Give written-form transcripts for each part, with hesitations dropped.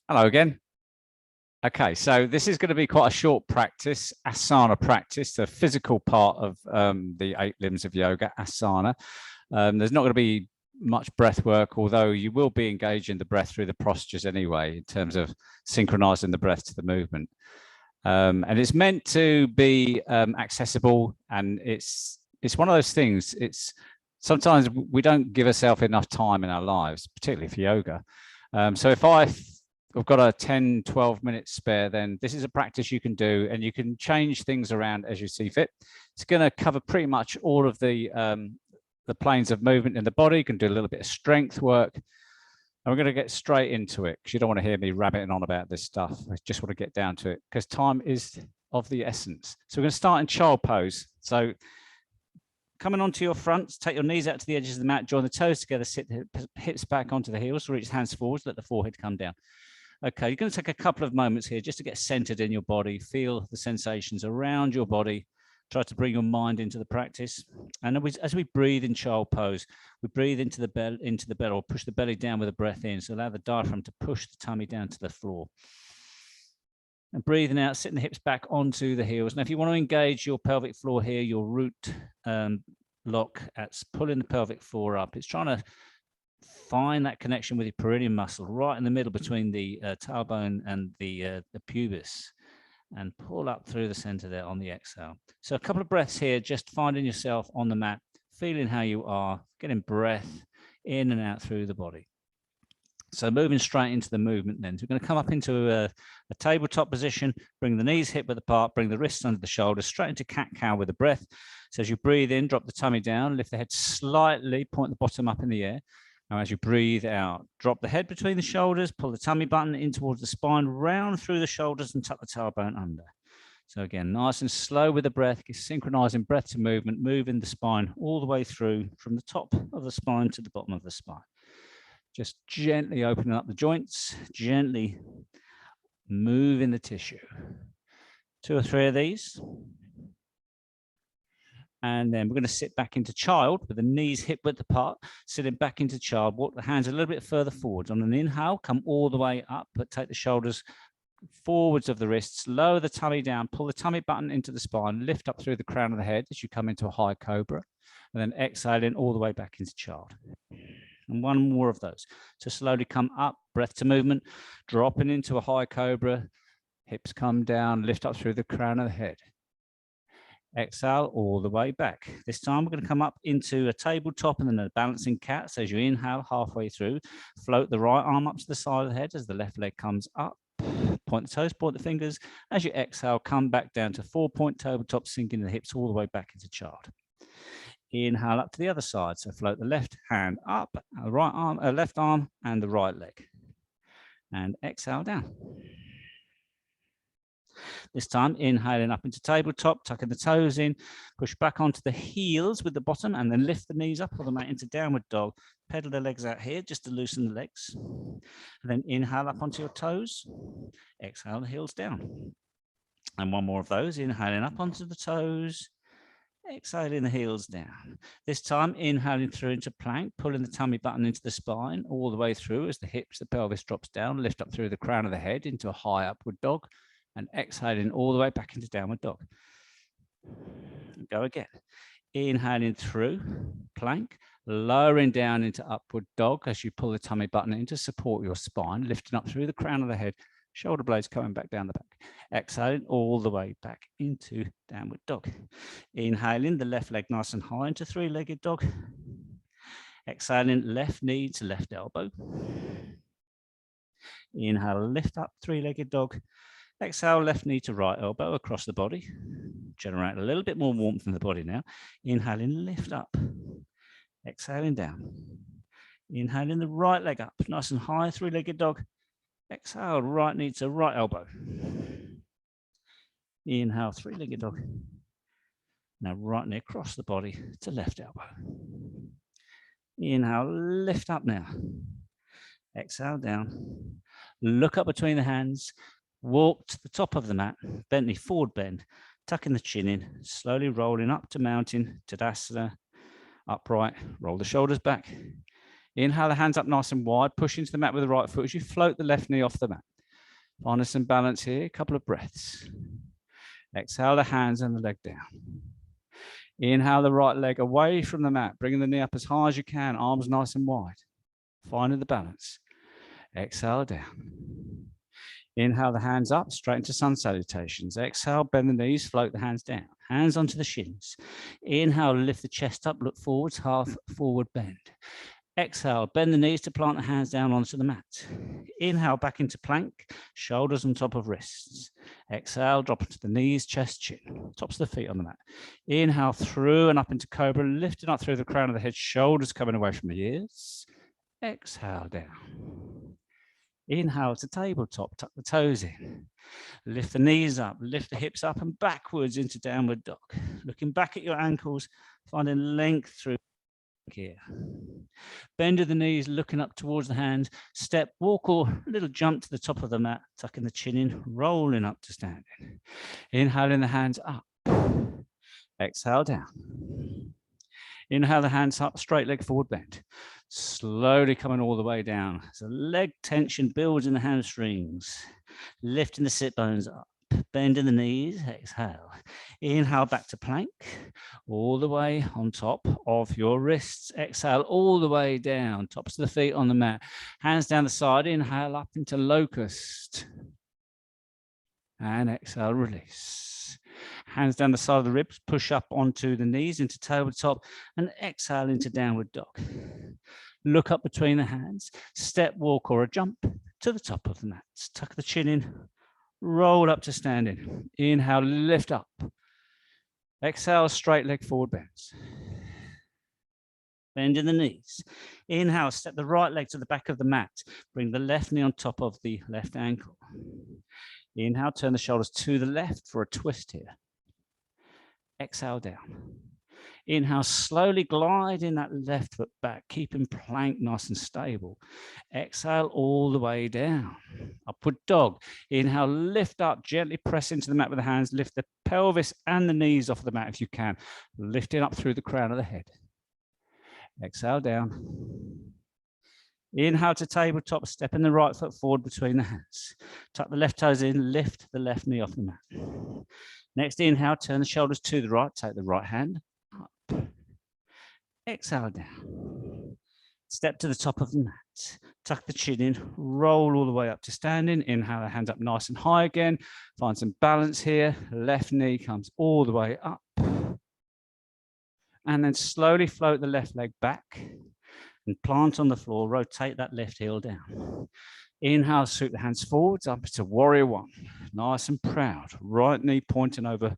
Hello again. Okay, so this is going to be quite a short practice, asana practice, the physical part of the 8 limbs of yoga, asana. There's not going to be much breath work, although you will be engaging the breath through the postures anyway, in terms of synchronizing the breath to the movement. And it's meant to be accessible, and it's one of those things. It's sometimes we don't give ourselves enough time in our lives, particularly for yoga. So if I've got a 10-12 minutes spare, then this is a practice you can do, and you can change things around as you see fit. It's going to cover pretty much all of the planes of movement in the body. You can do a little bit of strength work, and we're going to get straight into it because you don't want to hear me rabbiting on about this stuff. I just want to get down to it because time is of the essence. So we're going to start in child pose. So coming onto your fronts, take your knees out to the edges of the mat, join the toes together, sit the hips back onto the heels, reach the hands forwards, let the forehead come down. Okay, you're going to take a couple of moments here just to get centered in your body, feel the sensations around your body, try to bring your mind into the practice. And as we breathe in child pose, we breathe into the belly, or push the belly down with the breath in. So allow the diaphragm to push the tummy down to the floor. And breathing out, sitting the hips back onto the heels. Now, if you want to engage your pelvic floor here, your root lock, that's pulling the pelvic floor up. It's trying to find that connection with your perineum muscle right in the middle between the tailbone and the pubis, and pull up through the center there on the exhale. So a couple of breaths here, just finding yourself on the mat, feeling how you are, getting breath in and out through the body. So moving straight into the movement then. So we're going to come up into a tabletop position, bring the knees hip width apart, bring the wrists under the shoulders, straight into cat-cow with the breath. So as you breathe in, drop the tummy down, lift the head slightly, point the bottom up in the air. Now, as you breathe out, drop the head between the shoulders, pull the tummy button in towards the spine, round through the shoulders and tuck the tailbone under. So again, nice and slow with the breath, synchronizing breath to movement, moving the spine all the way through from the top of the spine to the bottom of the spine. Just gently opening up the joints, gently moving the tissue. 2 or 3 of these. And then we're going to sit back into child with the knees hip width apart, sitting back into child. Walk the hands a little bit further forwards. On an inhale, come all the way up, but take the shoulders forwards of the wrists, lower the tummy down, pull the tummy button into the spine, lift up through the crown of the head as you come into a high cobra, and then exhaling all the way back into child. And one more of those. So slowly come up, breath to movement, dropping into a high cobra, hips come down, lift up through the crown of the head. Exhale all the way back. This time we're going to come up into a tabletop and then a balancing cat. So as you inhale halfway through, float the right arm up to the side of the head as the left leg comes up. Point the toes, point the fingers. As you exhale, come back down to 4-point tabletop, sinking the hips all the way back into child. Inhale up to the other side. So float the left hand up, right arm, left arm, and the right leg. And exhale down. This time, inhaling up into tabletop, tucking the toes in, push back onto the heels with the bottom, and then lift the knees up or the mat into downward dog. Pedal the legs out here just to loosen the legs. And then inhale up onto your toes. Exhale the heels down. And one more of those, inhaling up onto the toes. Exhaling the heels down. This time, inhaling through into plank, pulling the tummy button into the spine all the way through as the hips, the pelvis drops down, lift up through the crown of the head into a high upward dog. And exhaling all the way back into downward dog. Go again. Inhaling through plank, lowering down into upward dog as you pull the tummy button in to support your spine, lifting up through the crown of the head, shoulder blades coming back down the back. Exhaling all the way back into downward dog. Inhaling the left leg nice and high into 3-legged dog. Exhaling left knee to left elbow. Inhale, lift up 3-legged dog. Exhale, left knee to right elbow across the body. Generate a little bit more warmth in the body now. Inhaling, lift up. Exhaling down. Inhaling the right leg up, nice and high, 3-legged dog. Exhale, right knee to right elbow. Inhale, 3-legged dog. Now right knee across the body to left elbow. Inhale, lift up now. Exhale down. Look up between the hands. Walk to the top of the mat, bent knee forward bend, tucking the chin in, slowly rolling up to mountain, Tadasana, upright, roll the shoulders back. Inhale the hands up nice and wide, push into the mat with the right foot as you float the left knee off the mat. Finding some balance here, a couple of breaths. Exhale the hands and the leg down. Inhale the right leg away from the mat, bringing the knee up as high as you can, arms nice and wide. Finding the balance. Exhale down. Inhale the hands up, straight into sun salutations. Exhale, bend the knees, float the hands down. Hands onto the shins. Inhale, lift the chest up, look forwards, half forward bend. Exhale, bend the knees to plant the hands down onto the mat. Inhale, back into plank, shoulders on top of wrists. Exhale, drop into the knees, chest, chin, tops of the feet on the mat. Inhale through and up into cobra, lifting up through the crown of the head, shoulders coming away from the ears. Exhale down. Inhale to tabletop, tuck the toes in. Lift the knees up, lift the hips up and backwards into downward dog. Looking back at your ankles, finding length through here. Bend of the knees, looking up towards the hands. Step, walk, or a little jump to the top of the mat, tucking the chin in, rolling up to standing. Inhaling the hands up. Exhale down. Inhale the hands up, straight leg forward bend. Slowly coming all the way down. So leg tension builds in the hamstrings. Lifting the sit bones up. Bending the knees, exhale. Inhale back to plank, all the way on top of your wrists. Exhale all the way down, tops of the feet on the mat. Hands down the side, inhale up into locust. And exhale, release. Hands down the side of the ribs, push up onto the knees into tabletop and exhale into downward dog. Look up between the hands, step, walk, or a jump to the top of the mat. Tuck the chin in. Roll up to standing. Inhale, lift up. Exhale, straight leg forward bends. Bend in the knees. Inhale, step the right leg to the back of the mat. Bring the left knee on top of the left ankle. Inhale, turn the shoulders to the left for a twist here. Exhale down. Inhale, slowly glide in that left foot back, keeping plank nice and stable. Exhale all the way down. Upward dog. Inhale, lift up, gently press into the mat with the hands. Lift the pelvis and the knees off the mat if you can. Lifting up through the crown of the head. Exhale down. Inhale to tabletop, stepping the right foot forward between the hands. Tuck the left toes in, lift the left knee off the mat. Next inhale, turn the shoulders to the right, take the right hand up. Exhale down. Step to the top of the mat. Tuck the chin in, roll all the way up to standing. Inhale the hands up nice and high again. Find some balance here. Left knee comes all the way up. And then slowly float the left leg back and plant on the floor. Rotate that left heel down. Inhale, sweep the hands forwards up to warrior one. Nice and proud. Right knee pointing over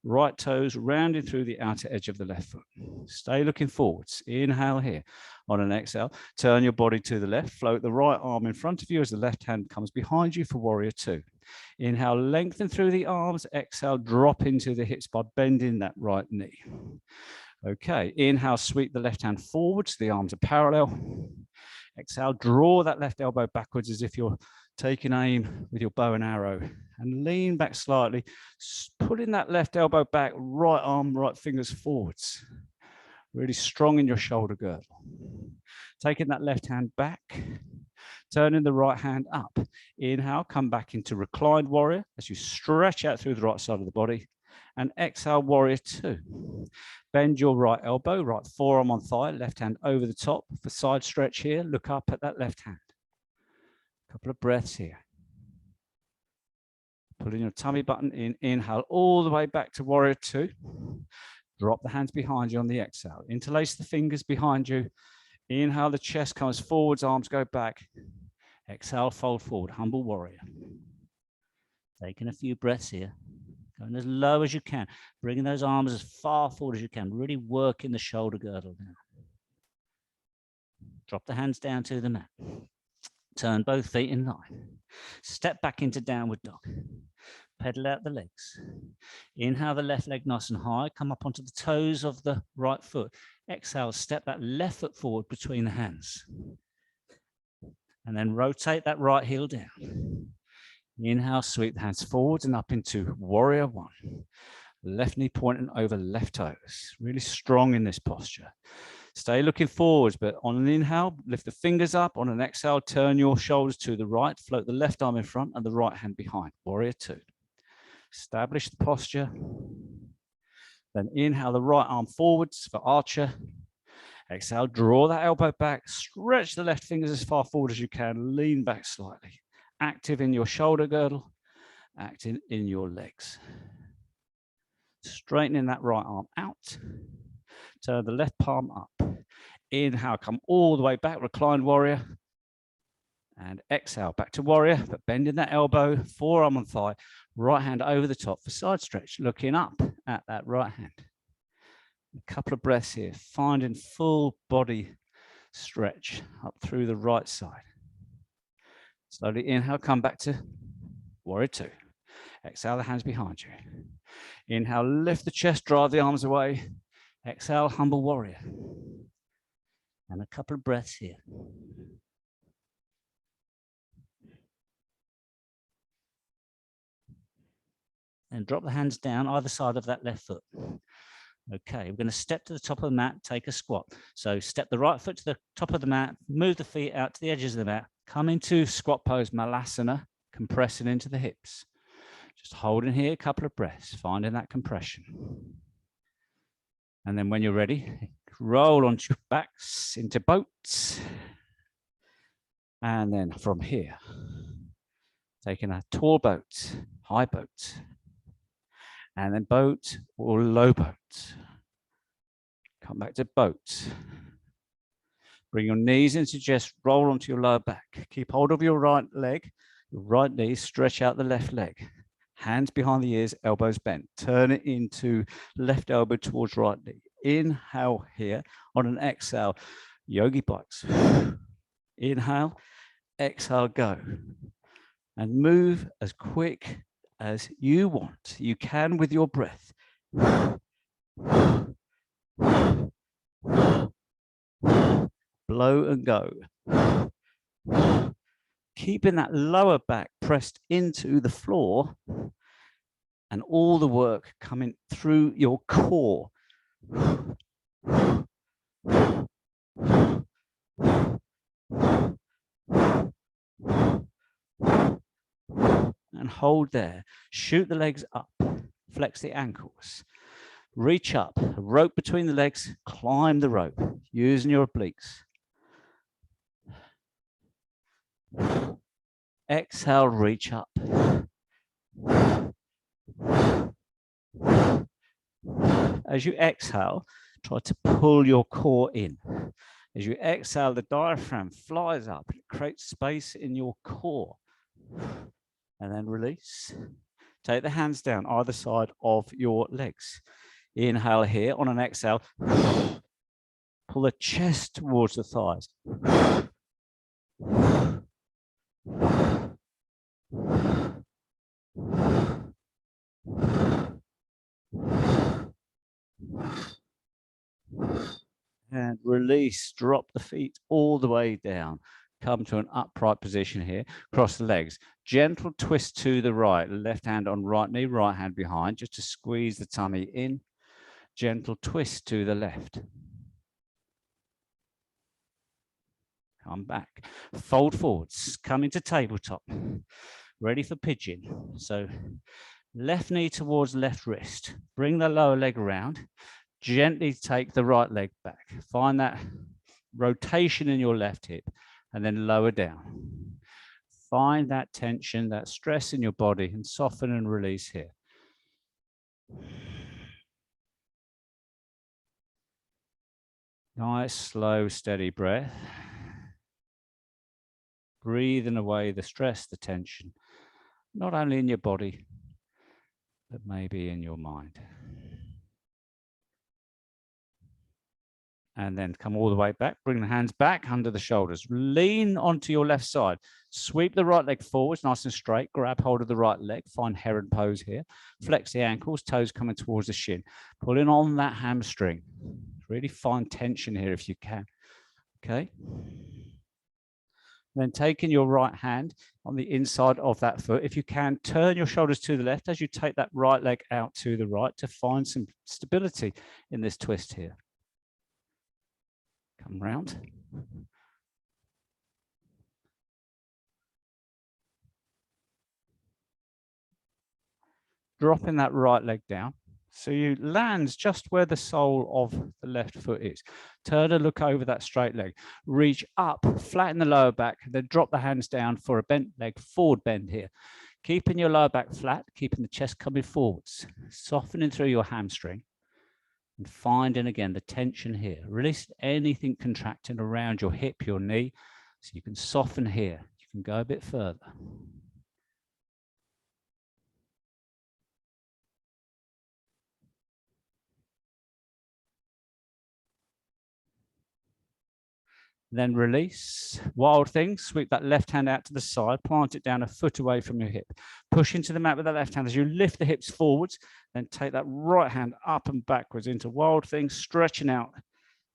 right toes, rounding through the outer edge of the left foot. Stay looking forwards. Inhale here. On an exhale, turn your body to the left. Float the right arm in front of you as the left hand comes behind you for warrior two. Inhale, lengthen through the arms. Exhale, drop into the hips by bending that right knee. Okay, inhale, sweep the left hand forwards. The arms are parallel. Exhale, draw that left elbow backwards as if you're taking aim with your bow and arrow, and lean back slightly, putting that left elbow back, right arm, right fingers forwards. Really strong in your shoulder girdle. Taking that left hand back, turning the right hand up. Inhale, come back into reclined warrior as you stretch out through the right side of the body. And exhale, warrior two. Bend your right elbow, right forearm on thigh, left hand over the top for side stretch here. Look up at that left hand. Couple of breaths here. Pulling your tummy button in. Inhale all the way back to warrior two. Drop the hands behind you on the exhale. Interlace the fingers behind you. Inhale, the chest comes forwards, arms go back. Exhale, fold forward, humble warrior. Taking a few breaths here. Going as low as you can. Bringing those arms as far forward as you can. Really working the shoulder girdle down. Drop the hands down to the mat. Turn both feet in line. Step back into downward dog. Pedal out the legs. Inhale the left leg nice and high. Come up onto the toes of the right foot. Exhale, step that left foot forward between the hands. And then rotate that right heel down. Inhale, sweep the hands forward and up into warrior one. Left knee pointing over left toes. Really strong in this posture. Stay looking forwards, but on an inhale, lift the fingers up. On an exhale, turn your shoulders to the right, float the left arm in front and the right hand behind. Warrior two. Establish the posture. Then inhale the right arm forwards for archer. Exhale, draw that elbow back, stretch the left fingers as far forward as you can, lean back slightly. Active in your shoulder girdle, active in your legs. Straightening that right arm out. Turn the left palm up. Inhale, come all the way back, reclined warrior. And exhale, back to warrior, but bending that elbow, forearm on thigh, right hand over the top for side stretch, looking up at that right hand. A couple of breaths here, finding full body stretch up through the right side. Slowly inhale, come back to warrior two. Exhale, the hands behind you. Inhale, lift the chest, drive the arms away. Exhale, humble warrior. And a couple of breaths here. And drop the hands down either side of that left foot. Okay, we're going to step to the top of the mat, take a squat. So step the right foot to the top of the mat, move the feet out to the edges of the mat, come into squat pose, malasana, compressing into the hips. Just holding here a couple of breaths, finding that compression. And then when you're ready, roll onto your backs into boats. And then from here, taking a tall boat, high boat, and then boat or low boat. Come back to boat. Bring your knees into chest, roll onto your lower back. Keep hold of your right leg, your right knee, stretch out the left leg. Hands behind the ears, elbows bent. Turn it into left elbow towards right knee. Inhale here. On an exhale, yogi bikes. Inhale, exhale, go. And move as quick as you want. You can with your breath. Blow and go. Keeping that lower back pressed into the floor and all the work coming through your core. And hold there. Shoot the legs up. Flex the ankles. Reach up. A rope between the legs. Climb the rope. Using your obliques. Exhale, reach up. As you exhale, try to pull your core in. As you exhale, the diaphragm flies up. It creates space in your core. And then release. Take the hands down either side of your legs. Inhale here. On an exhale, pull the chest towards the thighs. And release, drop the feet all the way down. Come to an upright position here. Cross the legs. Gentle twist to the right. Left hand on right knee, right hand behind, just to squeeze the tummy in. Gentle twist to the left. Come back. Fold forwards. Come into tabletop. Ready for pigeon. So left knee towards left wrist. Bring the lower leg around. Gently take the right leg back. Find that rotation in your left hip and then lower down. Find that tension, that stress in your body and soften and release here. Nice, slow, steady breath. Breathing away the stress, the tension, not only in your body, but maybe in your mind. And then come all the way back. Bring the hands back under the shoulders. Lean onto your left side. Sweep the right leg forwards, nice and straight. Grab hold of the right leg. Find heron pose here. Flex the ankles, toes coming towards the shin. Pulling on that hamstring. Really find tension here if you can. Okay. Then taking your right hand on the inside of that foot. If you can, turn your shoulders to the left as you take that right leg out to the right to find some stability in this twist here. Come round. Dropping that right leg down. So you land just where the sole of the left foot is. Turn and look over that straight leg. Reach up, flatten the lower back, then drop the hands down for a bent leg forward bend here. Keeping your lower back flat, keeping the chest coming forwards, softening through your hamstring and finding again the tension here. Release anything contracting around your hip, your knee, so you can soften here. You can go a bit further. Then release. Wild thing, sweep that left hand out to the side, plant it down a foot away from your hip. Push into the mat with that left hand as you lift the hips forwards, then take that right hand up and backwards into wild thing, stretching out,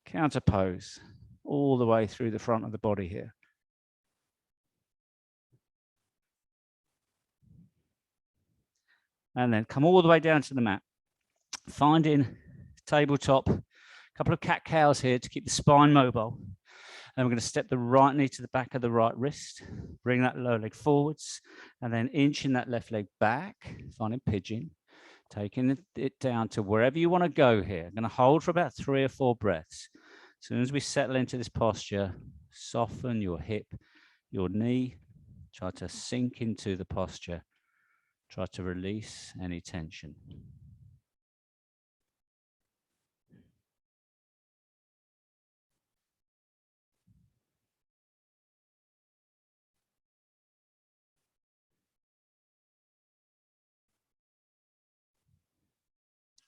counter pose, all the way through the front of the body here. And then come all the way down to the mat. Finding tabletop, a couple of cat cows here to keep the spine mobile. And we're going to step the right knee to the back of the right wrist, bring that lower leg forwards, and then inching that left leg back, finding pigeon, taking it down to wherever you want to go here. I'm going to hold for about 3 or 4 breaths. As soon as we settle into this posture, soften your hip, your knee, try to sink into the posture, try to release any tension.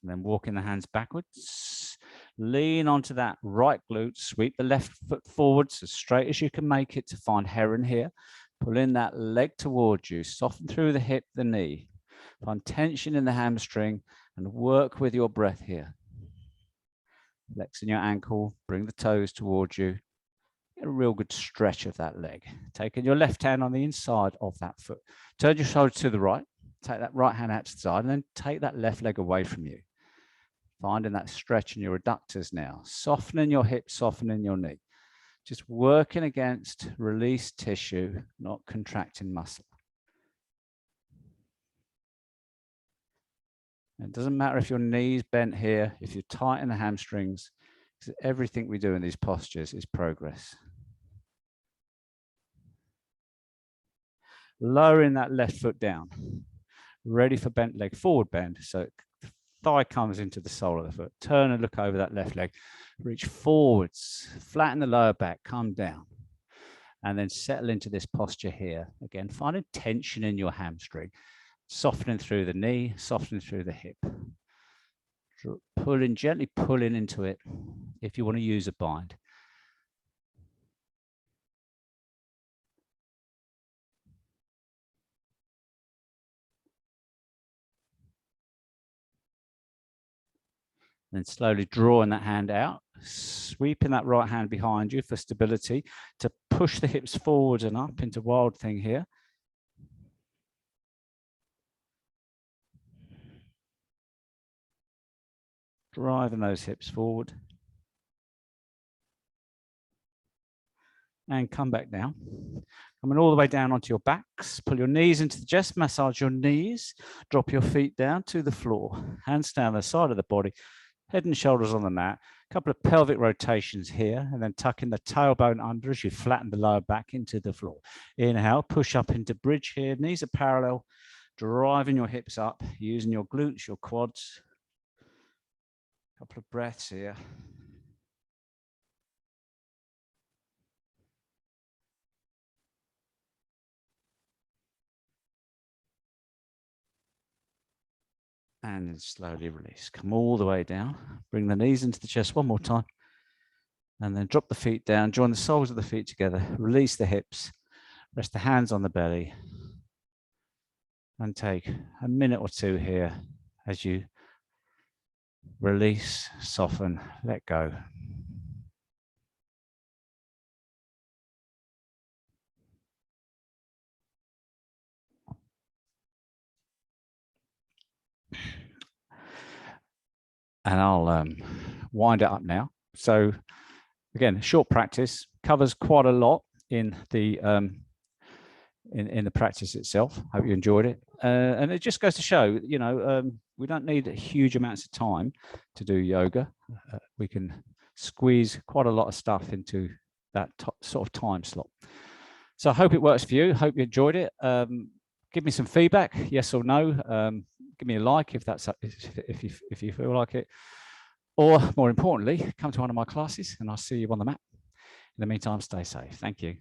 And then walking the hands backwards, lean onto that right glute, sweep the left foot forwards as straight as you can make it to find heron here. Pull in that leg towards you, soften through the hip, the knee. Find tension in the hamstring and work with your breath here. Flexing your ankle, bring the toes towards you. Get a real good stretch of that leg. Taking your left hand on the inside of that foot. Turn your shoulder to the right. Take that right hand out to the side and then take that left leg away from you. Finding that stretch in your adductors now. Softening your hip, softening your knee. Just working against released tissue, not contracting muscle. It doesn't matter if your knee's bent here, if you tighten the hamstrings, because everything we do in these postures is progress. Lowering that left foot down. Ready for bent leg forward bend. So thigh comes into the sole of the foot. Turn and look over that left leg. Reach forwards, flatten the lower back, come down. And then settle into this posture here. Again, finding tension in your hamstring. Softening through the knee, softening through the hip. Pulling, gently pulling into it if you want to use a bind. Then slowly drawing that hand out, sweeping that right hand behind you for stability to push the hips forward and up into wild thing here. Driving those hips forward. And come back down. Coming all the way down onto your backs. Pull your knees into the chest, massage your knees. Drop your feet down to the floor. Hands down the side of the body. Head and shoulders on the mat. A couple of pelvic rotations here, and then tucking the tailbone under as you flatten the lower back into the floor. Inhale, push up into bridge here. Knees are parallel. Driving your hips up, using your glutes, your quads. A couple of breaths here. And then slowly release. Come all the way down. Bring the knees into the chest one more time. And then drop the feet down. Join the soles of the feet together. Release the hips. Rest the hands on the belly. And take a minute or two here as you release, soften, let go. And I'll wind it up now. So Again, short practice, covers quite a lot in the practice itself. Hope you enjoyed it. And it just goes to show, we don't need huge amounts of time to do yoga. We can squeeze quite a lot of stuff into that sort of time slot. So I hope it works for you. Hope you enjoyed it. Give me some feedback, yes or no. Give me a like if you feel like it. Or more importantly, come to one of my classes and I'll see you on the mat. In the meantime, stay safe. Thank you.